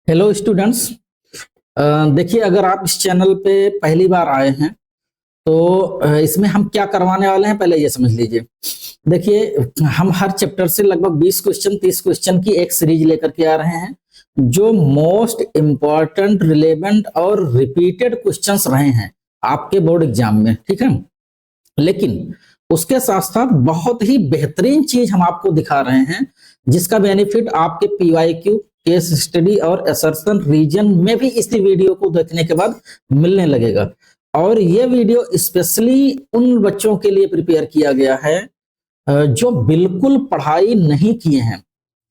Hello students. देखिए, अगर आप इस चैनल पे पहली बार आए हैं तो इसमें हम क्या करवाने वाले हैं पहले ये समझ लीजिए। देखिए, हम हर चैप्टर से लगभग 20 क्वेश्चन 30 क्वेश्चन की एक सीरीज लेकर के आ रहे हैं जो मोस्ट इम्पॉर्टेंट रिलेवेंट और रिपीटेड क्वेश्चंस रहे हैं आपके बोर्ड एग्जाम में। ठीक है, लेकिन उसके साथ साथ बहुत ही बेहतरीन चीज हम आपको दिखा रहे हैं जिसका बेनिफिट आपके पीवाईक्यू, केस स्टडी और असर्शन रीजन में भी इसी वीडियो को देखने के बाद मिलने लगेगा। और ये वीडियो स्पेशली उन बच्चों के लिए प्रिपेयर किया गया है जो बिल्कुल पढ़ाई नहीं किए हैं।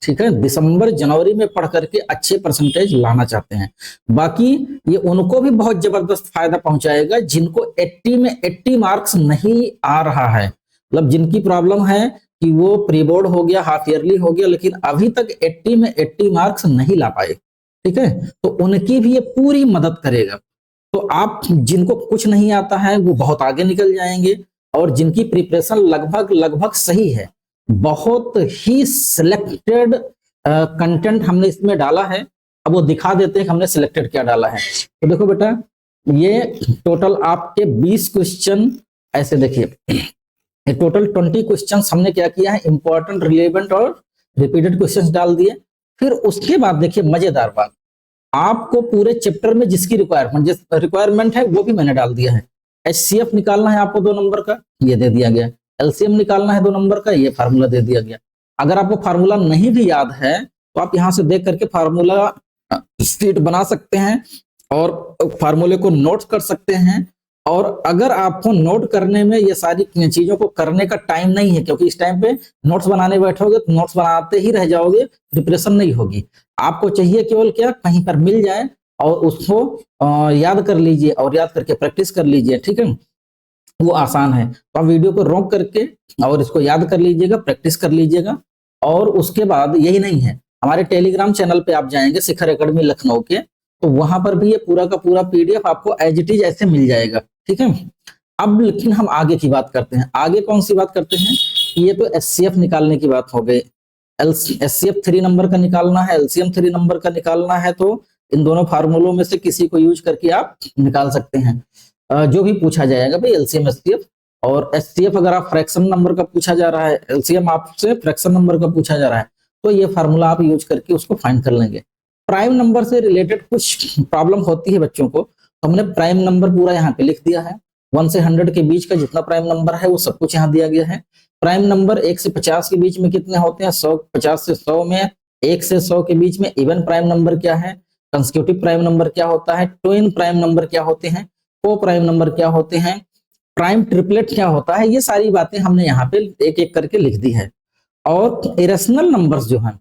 ठीक है, दिसंबर जनवरी में पढ़ करके अच्छे परसेंटेज लाना चाहते हैं। बाकी ये उनको भी बहुत जबरदस्त फायदा पहुंचाएगा जिनको 80 में 80 मार्क्स नहीं आ रहा है, मतलब जिनकी प्रॉब्लम है कि वो प्री बोर्ड हो गया, हाफ ईयरली हो गया, लेकिन अभी तक 80 में 80 मार्क्स नहीं ला पाए। ठीक है, तो उनकी भी ये पूरी मदद करेगा। तो आप जिनको कुछ नहीं आता है वो बहुत आगे निकल जाएंगे, और जिनकी प्रिपरेशन लगभग लगभग सही है, बहुत ही सिलेक्टेड कंटेंट हमने इसमें डाला है। अब वो दिखा देते हैं कि हमने सिलेक्टेड क्या डाला है। तो देखो बेटा, ये टोटल आपके 20 क्वेश्चन ऐसे देखिए, ये टोटल 20 क्वेश्चन हमने क्या किया है, इंपॉर्टेंट, रिलेवेंट और रिपीटेड क्वेश्चंस डाल दिए। फिर उसके बाद देखिए मजेदार बात, आपको पूरे चैप्टर में जिसकी रिक्वायरमेंट है वो भी मैंने डाल दिया है। एचसीएफ निकालना है आपको 2 नंबर का, ये दे दिया गया। एलसीएम निकालना है 2 नंबर का, ये फार्मूला दे दिया गया। अगर आपको फार्मूला नहीं भी याद है तो आप यहां से देख करके फार्मूला शीट बना सकते हैं और फार्मूले को नोट कर सकते हैं। और अगर आपको नोट करने में ये सारी चीजों को करने का टाइम नहीं है, क्योंकि इस टाइम पे नोट्स बनाने बैठोगे तो नोट्स बनाते ही रह जाओगे, प्रिपरेशन नहीं होगी। आपको चाहिए केवल क्या, कहीं पर मिल जाए और उसको याद कर लीजिए और याद करके प्रैक्टिस कर लीजिए। ठीक है, वो आसान है। तो आप वीडियो को रोक करके और इसको याद कर लीजिएगा, प्रैक्टिस कर लीजिएगा। और उसके बाद यही नहीं है, हमारे टेलीग्राम चैनल पे आप जाएंगे शिखर एकेडमी लखनऊ के, तो वहां पर भी ये पूरा का पूरा पीडीएफ आपको एज इट इज ऐसे मिल जाएगा। ठीक है, अब लेकिन हम आगे की बात करते हैं। आगे कौन सी बात करते हैं, ये तो एचसीएफ निकालने की बात हो गई। एचसीएफ 3 नंबर का निकालना है, एलसीएम 3 नंबर का निकालना है, तो इन दोनों फार्मूलों में से किसी को यूज करके आप निकाल सकते हैं। जो भी पूछा जाएगा भाई, एलसीएम एचसीएफ। और एचसीएफ अगर आप फ्रैक्शन नंबर का पूछा जा रहा है, एलसीएम आपसे फ्रैक्शन नंबर का पूछा जा रहा है, तो ये फार्मूला आप यूज करके उसको फाइंड कर लेंगे। प्राइम नंबर से रिलेटेड कुछ प्रॉब्लम होती है बच्चों को, तो हमने प्राइम नंबर पूरा यहाँ पे लिख दिया है। 1 से 100 के बीच का जितना प्राइम नंबर है वो सब कुछ यहाँ दिया गया है। प्राइम नंबर 1 से 50 के बीच में कितने होते हैं, 100, 50 से 100 में, 1 से 100 के बीच में इवन प्राइम नंबर क्या है, कंसेक्यूटिव प्राइम नंबर क्या होता है, ट्विन प्राइम नंबर क्या होते हैं, को प्राइम नंबर क्या होते हैं, प्राइम ट्रिपलेट क्या होता है, ये सारी बातें हमने यहाँ पे एक एक करके लिख दी है। और इरेशनल नंबर्स जो है,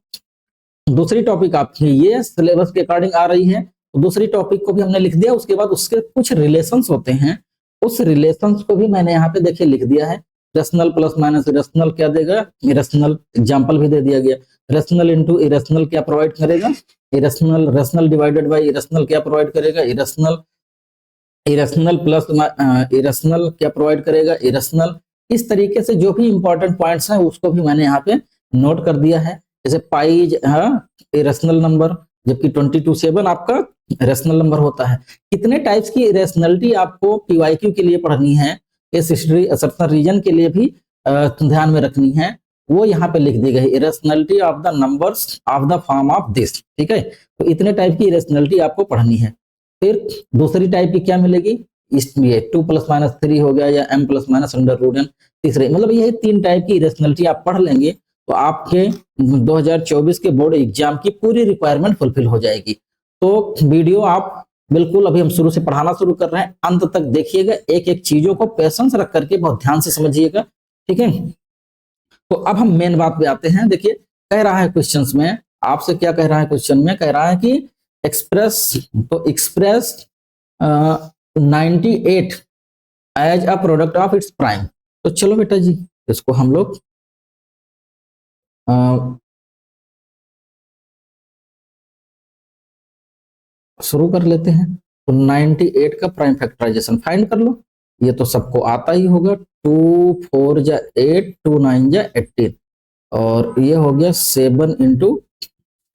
दूसरी टॉपिक आपकी ये सिलेबस के अकॉर्डिंग आ रही है, तो दूसरी टॉपिक को भी हमने लिख दिया। उसके बाद उसके कुछ रिलेशंस होते हैं, उस रिलेशंस को भी मैंने यहाँ पे देखिए लिख दिया है। रेशनल प्लस माइनस इरेशनल क्या देगा, इरेशनल एग्जाम्पल भी दे दिया गया। रेशनल इंटू इरेशनल क्या प्रोवाइड करेगा, irrational. Rational divided by irrational क्या प्रोवाइड करेगा, इरेशनल। इरेशनल प्लस इरेशनल क्या प्रोवाइड करेगा, इरेशनल। इस तरीके से जो भी इंपॉर्टेंट पॉइंट्स हैं उसको भी मैंने यहाँ पे नोट कर दिया है। जैसे पाई इरेशनल नंबर, जबकि 22/7 आपका रेशनल नंबर होता है। कितने टाइप्स की इरेशनलिटी आपको पीवाईक्यू के लिए पढ़नी है, इस हिस्ट्री असर्शन रीजन के लिए भी ध्यान में रखनी है, वो यहाँ पे लिख दी गई। Irrationality of the numbers of the form of this. ठीक है, तो इतने टाइप की इरेशनलिटी आपको पढ़नी है। फिर दूसरी टाइप की क्या मिलेगी, इसलिए 2 + -3 हो गया, या m + -√n। तीसरे, मतलब यही 3 टाइप की इरेशनलिटी आप पढ़ लेंगे तो आपके 2024 के बोर्ड एग्जाम की पूरी रिक्वायरमेंट फुलफिल हो जाएगी। तो वीडियो आप बिल्कुल, अभी हम शुरू से पढ़ाना शुरू कर रहे हैं, अंत तक देखिएगा, एक एक चीजों को पेशेंस रख करके बहुत ध्यान से समझिएगा। ठीक है, तो अब हम मेन बात पे आते हैं। देखिए, कह रहा है क्वेश्चंस में, आपसे क्या कह रहा है क्वेश्चन में, कह रहा है कि एक्सप्रेस, तो express 98 as a product of its prime. तो चलो बेटा जी, इसको हम लोग शुरू कर लेते हैं। तो 98 का प्राइम फैक्टराइजेशन फाइंड कर लो, ये तो सबको आता ही होगा। 2 4 जा 8, 2 9 जा 18, और ये हो गया 7 ×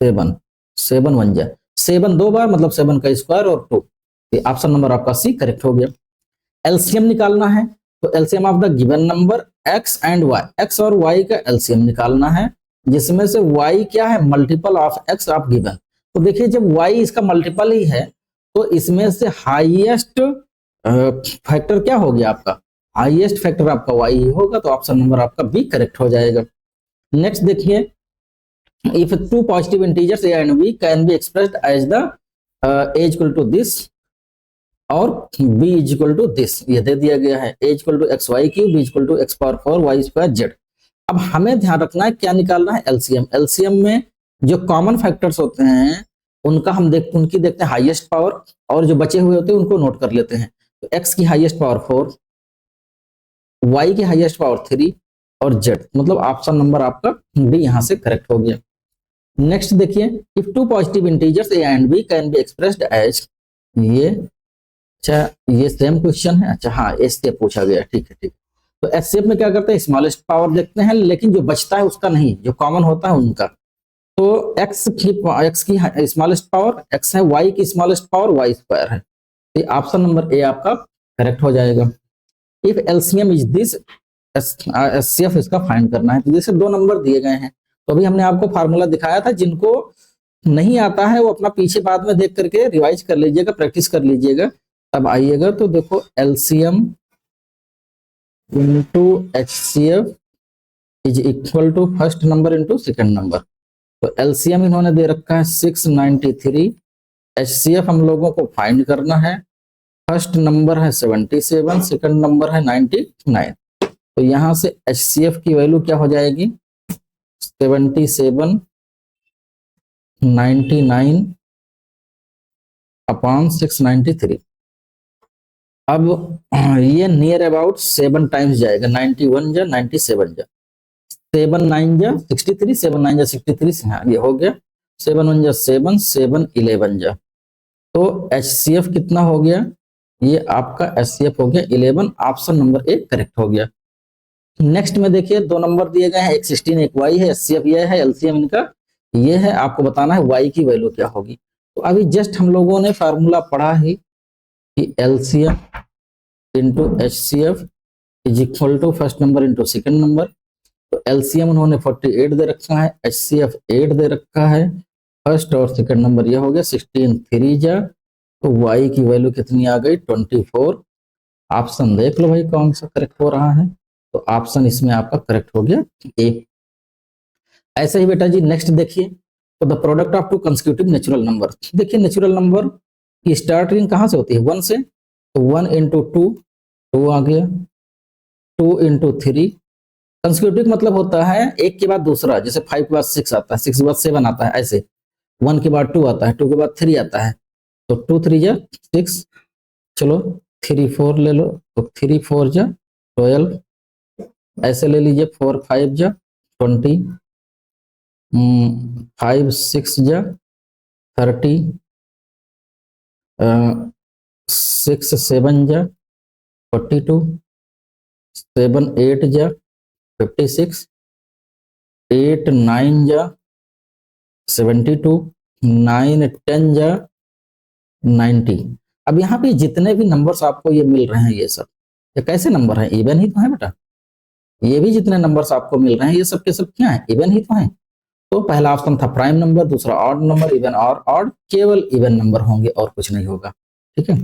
7, 7 1 जा 7 दो बार मतलब 7 का स्क्वायर और 2। ऑप्शन नंबर आपका सी करेक्ट हो गया। एलसीएम निकालना है, तो LCM of the given number X and Y, X और वाई का एलसीएम निकालना है, जिसमें से वाई क्या है, multiple of X of given. तो देखिए जब वाई इसका मल्टीपल ही है तो इसमें से हाईएस्ट फैक्टर क्या हो गया आपका, हाईएस्ट फैक्टर आपका वाई ही होगा, तो ऑप्शन नंबर आपका बी करेक्ट हो जाएगा। नेक्स्ट देखिए, if two positive integers a and b can be expressed as the a equal to this और b is equal to this, ये दे दिया गया है a equal to x y cube, b equal to x power 4 y square z। अब हमें ध्यान रखना है क्या निकालना है, एलसीएम। एलसीएम में जो कॉमन फैक्टर्स होते हैं उनका हम उनकी देखते हैं हाईएस्ट पावर, और जो बचे हुए होते हैं उनको नोट कर लेते हैं। तो x की हाईएस्ट पावर 4, y की हाईएस्ट पावर 3 और z, मतलब ऑप्शन नंबर आपका डी यहां से करेक्ट हो गया। नेक्स्ट देखिए, if two positive integers a and b can be expressed as, ये अच्छा ये सेम क्वेश्चन है, अच्छा हाँ इससे पूछा गया, ठीक है ठीक। तो एचसीएफ में क्या करते हैं, स्मॉलेस्ट पावर देखते हैं, लेकिन जो बचता है उसका नहीं, जो कॉमन होता है उनका। तो x की स्मॉलेस्ट पावर x है, y की स्मॉलेस्ट पावर y स्क्वायर है, तो ऑप्शन नंबर ए आपका करेक्ट हो जाएगा। If LCM is this, HCF इसका फाइंड करना है। तो जैसे दो नंबर दिए गए हैं, तो अभी हमने आपको फार्मूला दिखाया था, जिनको नहीं आता है वो अपना पीछे बाद में देख करके रिवाइज कर लीजिएगा, प्रैक्टिस कर लीजिएगा, तब आइएगा। तो देखो LCM into HCF is equal to first number into second number. तो एलसीएम इन्होंने दे रखा है 693, एचसीएफ हम लोगों को फाइंड करना है। फर्स्ट नंबर है 77, सेकंड नंबर है 99। तो यहां से एचसीएफ की वैल्यू क्या हो जाएगी, 77 99 अपॉन 693। अब ये नियर अबाउट 7 टाइम्स जाएगा, 91 जा 97 जा, 7 9 जा 63, 7 9 जा 63, हाँ ये हो गया, 7 1 जा 7, 7 11 जा। तो एचसीएफ कितना हो गया, ये आपका एचसीएफ हो गया 11, ऑप्शन नंबर ए करेक्ट हो गया। नेक्स्ट में देखिए दो नंबर दिए गए हैं, एक 16 एक वाई है, एचसीएफ ये है, एलसीएम इनका ये है, आपको बताना है वाई की वैल्यू क्या होगी। तो अभी जस्ट हम लोगों ने फार्मूला पढ़ा ही कि LCM into HCF is equal to first number into second number. तो एलसीएम उन्होंने 48 दे रखा है, एचसीएफ 8 दे रखा है, फर्स्ट और सेकंड नंबर ये हो गया 16 3 जा। तो वाई की वैल्यू कितनी आ गई, 24। ऑप्शन देख लो भाई कौन सा करेक्ट हो रहा है, तो ऑप्शन इसमें आपका करेक्ट हो गया ए। ऐसे ही बेटा जी नेक्स्ट देखिए, तो the product of to consecutive natural number. देखिए नेचुरल नंबर की स्टार्टिंग कहां से होती है, 1 से, तो 1 इंटू 2 आ गया, 2 इंटू 3। कंसेक्यूटिव मतलब होता है एक के बाद दूसरा, जैसे 5 के बाद 6 आता है, 6 के बाद 7 आता है, ऐसे 1 के बाद 2 आता है, 2 के बाद 3 आता है, तो 2 3 जा 6, चलो 3 4 ले लो, तो 3 4 जा 12, ऐसे ले लीजिए 4 5 जा 20, 5 6 जा 30, 6 7 जा 42, 7 8 जा 56, 8 9 जा 72, 9 10 जा 90। अब यहाँ पे जितने भी नंबर्स आपको ये मिल रहे हैं, ये सब ये कैसे नंबर हैं, इवन ही तो है बेटा। ये भी जितने नंबर्स आपको मिल रहे हैं ये सब के सब क्या है, इवन ही तो है। तो पहला ऑप्शन था प्राइम नंबर, दूसरा ऑड नंबर, इवन और ऑड, केवल इवन नंबर होंगे और कुछ नहीं होगा, ठीक है।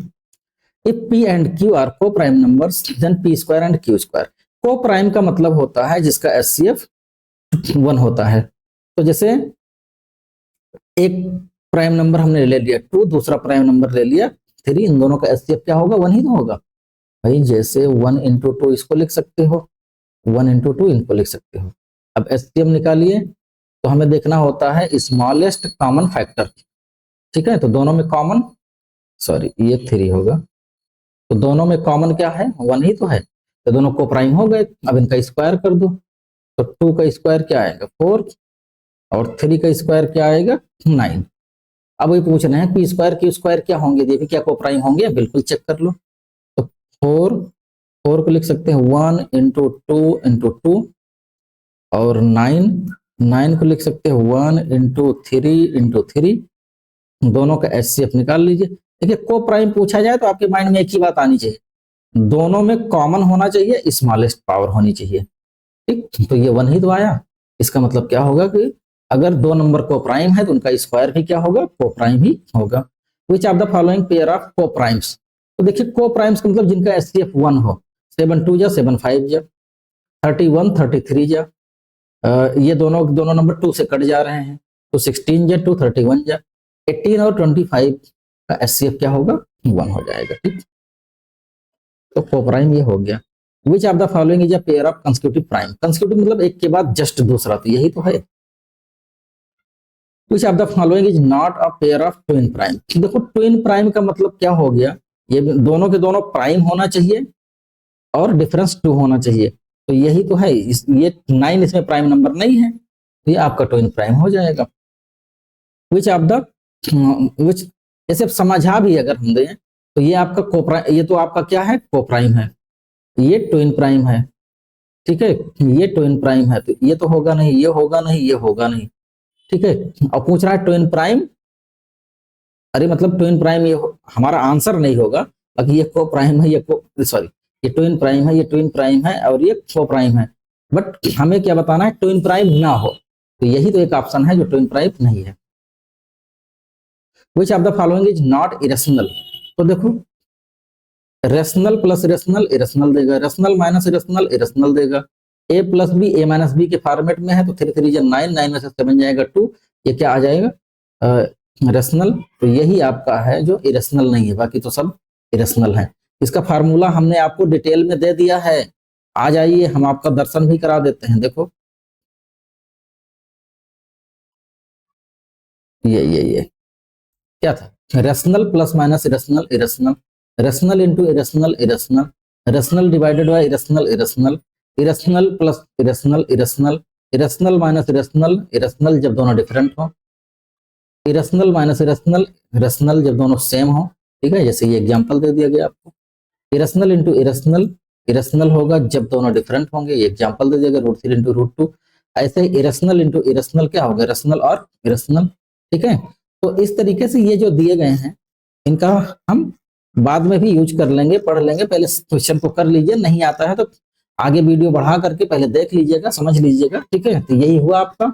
If p and q are coprime numbers then p square and q square. Coprime का मतलब होता है जिसका एचसीएफ 1 होता है। तो जैसे एक प्राइम नंबर हमने ले लिया 2, दूसरा प्राइम नंबर ले लिया 3, इन दोनों का एचसीएफ क्या होगा, 1 ही तो होगा भाई। जैसे 1 इंटू 2 इसको लिख सकते हो, 1 इंटू 2 इनको लिख सकते हो। अब एचसीएफ निकालिए, तो हमें देखना होता है स्मॉलेस्ट कॉमन फैक्टर, ठीक है। तो दोनों में कॉमन, सॉरी ये 3 होगा, तो दोनों में कॉमन क्या है, 1 ही तो है, तो दोनों को प्राइम हो गए। अब इनका स्क्वायर कर दो, तो 2 का स्क्वायर क्या आएगा 4, और 3 का स्क्वायर क्या आएगा 9। अब ये पूछ रहे हैं पी स्क्वायर क्यू स्क्वायर क्या होंगे, ये भी क्या को प्राइम होंगे, बिल्कुल चेक कर लो। तो 4 को लिख सकते हैं 1 इंटू 2 इंटू 2, और 9 को लिख सकते हैं 1 इंटू 3 इंटू 3, दोनों का एचसीएफ निकाल लीजिए। देखिए को प्राइम पूछा जाए तो आपके माइंड में एक ही बात आनी चाहिए, दोनों में कॉमन होना चाहिए, स्मॉलेस्ट पावर होनी चाहिए। ठीक, तो ये 1 ही तो आया। इसका मतलब क्या होगा कि अगर 2 नंबर को प्राइम है तो उनका स्क्वायर भी क्या होगा, को प्राइम ही होगा। Which of the following pair of को प्राइम्स, तो देखिए को प्राइम्स का मतलब जिनका एचसीएफ 1 हो, 7 2 जा 7 5 जा 31 33 जा, ये दोनों दोनों नंबर 2 से कट जा रहे हैं, तो 16 जा 2 31 जा 18 और 25 का एचसीएफ क्या होगा, 1 हो जाएगा। ठीक, तो को प्राइम ये हो गया। Which of the following is a pair of consecutive prime, consecutive मतलब एक के बाद जस्ट दूसरा, तो यही तो है। Which of the following is not a pair of twin prime, देखो ट्विन प्राइम का मतलब क्या हो गया, ये दोनों के दोनों प्राइम होना चाहिए और डिफरेंस 2 होना चाहिए, तो यही तो है। ये 9 इसमें प्राइम नंबर नहीं है, तो ये आपका ट्विन प्राइम हो जाएगा। विच ऑफ द विच, जैसे समझा भी अगर हम दें तो ये आपका कोप्राइम, ये तो आपका क्या है, कोप्राइम है, ये ट्विन प्राइम है। ठीक है, ये ट्विन प्राइम है, तो ये तो होगा नहीं, ये होगा नहीं, ये होगा नहीं। ठीक है, और पूछ रहा है ट्विन प्राइम, अरे मतलब ट्विन प्राइम ये हमारा आंसर नहीं होगा, बाकी ये को प्राइम है, ये को सॉरी ये ट्विन प्राइम है, ये ट्विन प्राइम है और ये को प्राइम है, बट हमें क्या बताना है, ट्विन प्राइम ना हो, तो यही तो एक ऑप्शन है जो ट्विन प्राइम नहीं है। Which of the following is not irrational, तो देखो रेशनल प्लस रेशनल इरेशनल देगा, रेशनल माइनस इरेशनल इरेशनल देगा, ए plus B A minus B के फॉर्मेट में है, तो 3 3 9 9 में से 7 जाएगा 2, ये क्या आ जाएगा, रेशनल, तो यही आपका है जो इरेशनल नहीं है, बाकी तो सब इरेशनल है। इसका फार्मूला हमने आपको डिटेल में दे दिया है, आ जाइए हम आपका दर्शन भी करा देते हैं। देखो ये क्या था, rational plus minus irrational irrational, rational into irrational irrational, rational divided by irrational irrational, irrational plus irrational irrational, irrational minus irrational irrational जब दोनों डिफरेंट हो, इरेशनल माइनस इरेशनल रेशनल जब दोनों सेम हो। ठीक है, जैसे ये एग्जांपल दे दिया गया आपको, इरेशनल इंटू इरेशनल इरेशनल होगा जब दोनों डिफरेंट होंगे, ये एग्जांपल दे दिया गया, √3 इंटू √2। ऐसे ही इरेशनल इंटू इरेशनल क्या होगा, रेशनल और इरेशनल। ठीक है, तो इस तरीके से ये जो दिए गए हैं इनका हम बाद में भी यूज कर लेंगे, पढ़ लेंगे, पहले क्वेश्चन को कर लीजिए, नहीं आता है तो आगे वीडियो बढ़ा करके पहले देख लीजिएगा, समझ लीजिएगा। ठीक है, तो यही हुआ आपका,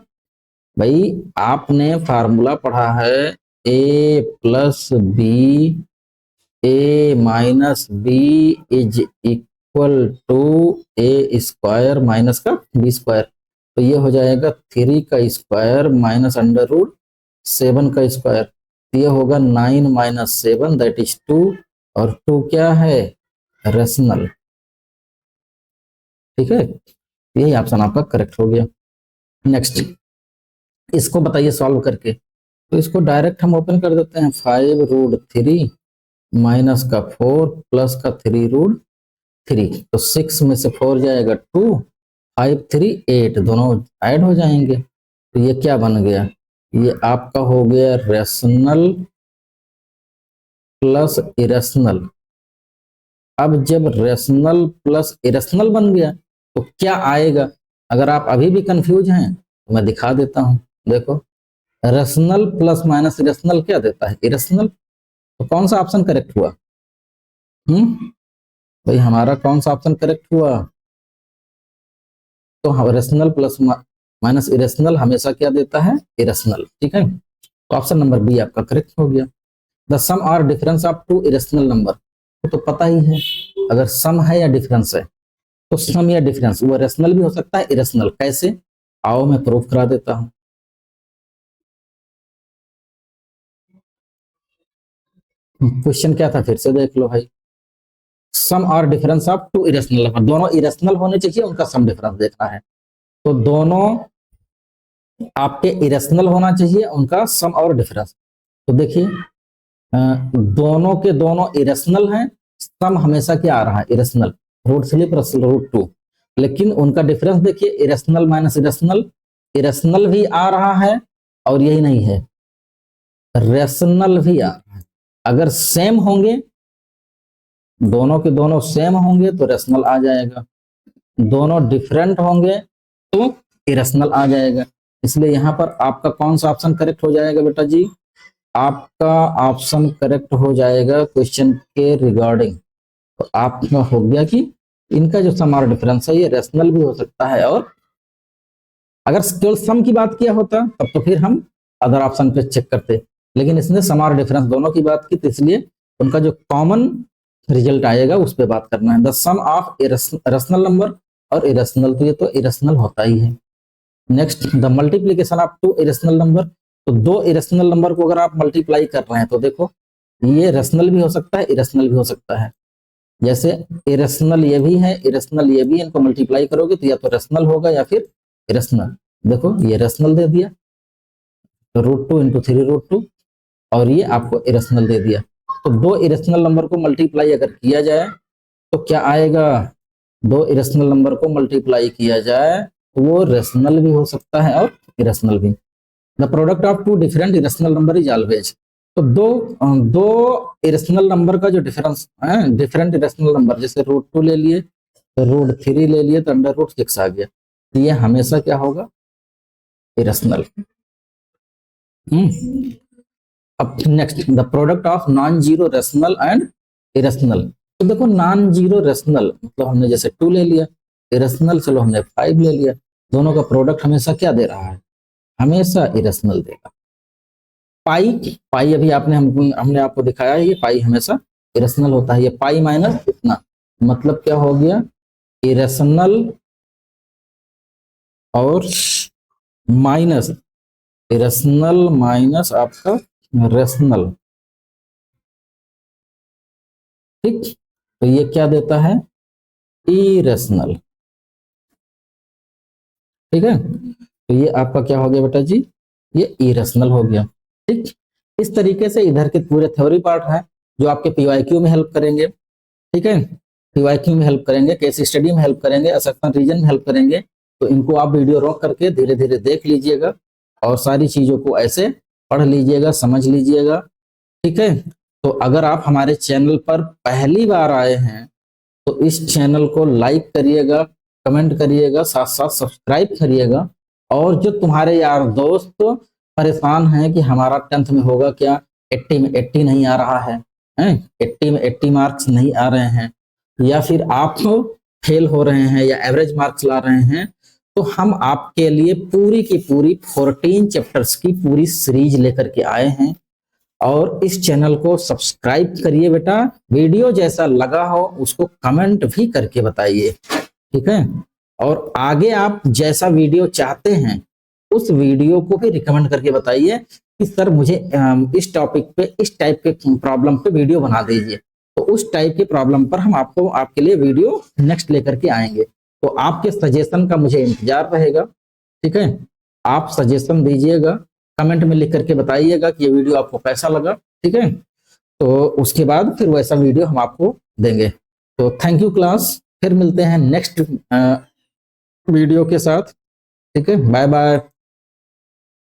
भाई आपने फार्मूला पढ़ा है A plus B A minus B is equal to A square minus का बी स्क्वायर, तो ये हो जाएगा 3 का स्क्वायर माइनस √7 का स्क्वायर, ये होगा 9 माइनस 7 दैट इज 2, और 2 क्या है, रेशनल। ठीक है, यही ऑप्शन आपका करेक्ट हो गया। नेक्स्ट, इसको बताइए सॉल्व करके, तो इसको डायरेक्ट हम ओपन कर देते हैं, 5√3 माइनस का 4 प्लस का 3√3, तो 6 में से 4 जाएगा 2, 5 3 8, दोनों ऐड हो जाएंगे, तो ये क्या बन गया, ये आपका हो गया रेशनल प्लस इरेशनल। अब जब रेशनल प्लस इरेशनल बन गया तो क्या आएगा, अगर आप अभी भी कंफ्यूज हैं तो मैं दिखा देता हूं। देखो रेशनल प्लस माइनस इरेशनल क्या देता है, इरेशनल, तो कौन सा ऑप्शन करेक्ट हुआ, भाई हमारा कौन सा ऑप्शन करेक्ट हुआ, तो रेशनल प्लस माइनस इरेशनल हमेशा क्या देता है, इरेशनल। ठीक है, तो ऑप्शन नंबर बी आपका करेक्ट हो गया। द सम और डिफरेंस ऑफ 2 इरेशनल नंबर, तो पता ही है अगर सम है या डिफरेंस है, तो सम या डिफरेंस वो रेशनल भी हो सकता है, इरेशनल, कैसे, आओ मैं प्रूफ करा देता हूं। क्वेश्चन क्या था फिर से देख लो भाई, सम और डिफरेंस ऑफ 2 इरेशनल नंबर, दोनों इरेशनल होने चाहिए, उनका सम डिफरेंस देखना है, तो दोनों आपके इरेशनल होना चाहिए, उनका सम और डिफरेंस। तो देखिए दोनों के दोनों इरेशनल हैं, सम हमेशा क्या आ रहा है, इरेशनल, √3 प्लस √2, लेकिन उनका डिफरेंस देखिए, इरेशनल माइनस इरेशनल, इरेशनल भी आ रहा है और यही नहीं है, रेशनल भी आ रहा है। अगर सेम होंगे, दोनों के दोनों सेम होंगे तो रेशनल आ जाएगा, दोनों डिफरेंट होंगे तो इरेशनल आ जाएगा। इसलिए यहां पर आपका कौन सा ऑप्शन करेक्ट हो जाएगा बेटा जी, आपका ऑप्शन करेक्ट हो जाएगा क्वेश्चन के रिगार्डिंग। तो आपका हो गया कि इनका जो सम और डिफरेंस है ये रेशनल भी हो सकता है, और अगर केवल सम की बात किया होता तब तो फिर हम अदर ऑप्शन पे चेक करते, लेकिन इसने सम और डिफरेंस दोनों की बात की, तो इसलिए उनका जो कॉमन रिजल्ट आएगा उस पर बात करना है। The sum of rational number और इरेशनल, तो ये तो इरेशनल होता ही है। Next, the multiplication of two irrational number, तो दो इरेशनल नंबर को अगर आप मल्टीप्लाई कर रहे हैं तो देखो ये रेशनल भी हो सकता है, इरेशनल भी हो सकता है। जैसे इरेशनल ये भी है, इरेशनल ये भी है, इनको मल्टीप्लाई करोगे तो या तो रेशनल होगा या फिर इरेशनल। देखो ये रेशनल दे दिया, तो √2 × 3√2, और ये आपको इरेशनल दे दिया। तो दो इरेशनल नंबर को मल्टीप्लाई अगर किया जाए तो क्या आएगा, दो इरेशनल नंबर को मल्टीप्लाई किया जाए तो वो रेशनल भी हो सकता है और इरेशनल भी। The product of two different irrational number is always, तो दो इरेशनल नंबर का जो डिफरेंस है, डिफरेंट इरेशनल नंबर, जैसे √2 ले लिए, √3 ले लिए, तो √6 आ गया, तो ये हमेशा क्या होगा, इरेशनल। अब next, the product of non zero rational and irrational, तो देखो नॉन जीरो रेशनल मतलब हमने जैसे 2 ले लिया, इरेशनल चलो हमने 5 ले लिया, दोनों का प्रोडक्ट हमेशा क्या दे रहा है, हमेशा इरेशनल देगा। पाई पाई अभी हमने आपको दिखाया है, ये पाई हमेशा इरेशनल होता है। ये पाई माइनस इतना, मतलब क्या हो गया, इरेशनल और माइनस, इरेशनल माइनस आपका रेशनल, ठीक। तो ये क्या देता है, इरेशनल, ठीक है। तो ये आपका क्या हो गया बेटा जी, ये इरेशनल हो गया, ठीक। इस तरीके से इधर के पूरे थ्योरी पार्ट है जो आपके पीवाईक्यू में हेल्प करेंगे, ठीक है। पीवाईक्यू में हेल्प करेंगे, केस स्टडी में हेल्प करेंगे, असक्शन रीजन में हेल्प करेंगे। तो इनको आप वीडियो रोक करके धीरे धीरे देख लीजिएगा और सारी चीजों को ऐसे पढ़ लीजिएगा, समझ लीजिएगा, ठीक है। तो अगर आप हमारे चैनल पर पहली बार आए हैं तो इस चैनल को लाइक करिएगा, कमेंट करिएगा, साथ साथ सब्सक्राइब करिएगा। और जो तुम्हारे यार दोस्त परेशान हैं कि हमारा 10th में होगा क्या, 80 में 80 नहीं आ रहा है, 80 में 80 मार्क्स नहीं आ रहे हैं, या फिर आप फेल हो रहे हैं या एवरेज मार्क्स ला रहे हैं, तो हम आपके लिए पूरी की पूरी 14 चैप्टर्स की पूरी सीरीज लेकर के आए हैं। और इस चैनल को सब्सक्राइब करिए बेटा, वीडियो जैसा लगा हो उसको कमेंट भी करके बताइए, ठीक है। और आगे आप जैसा वीडियो चाहते हैं उस वीडियो को भी रिकमेंड करके बताइए कि सर मुझे इस टॉपिक पे, इस टाइप के प्रॉब्लम पे वीडियो बना दीजिए, तो उस टाइप के प्रॉब्लम पर हम आपको, आपके लिए वीडियो नेक्स्ट लेकर के आएंगे। तो आपके सजेशन का मुझे इंतजार रहेगा, ठीक है। आप सजेशन दीजिएगा, कमेंट में लिख करके बताइएगा कि ये वीडियो आपको कैसा लगा, ठीक है। तो उसके बाद फिर वैसा वीडियो हम आपको देंगे। तो थैंक यू क्लास, फिर मिलते हैं नेक्स्ट वीडियो के साथ, ठीक है। Bye bye.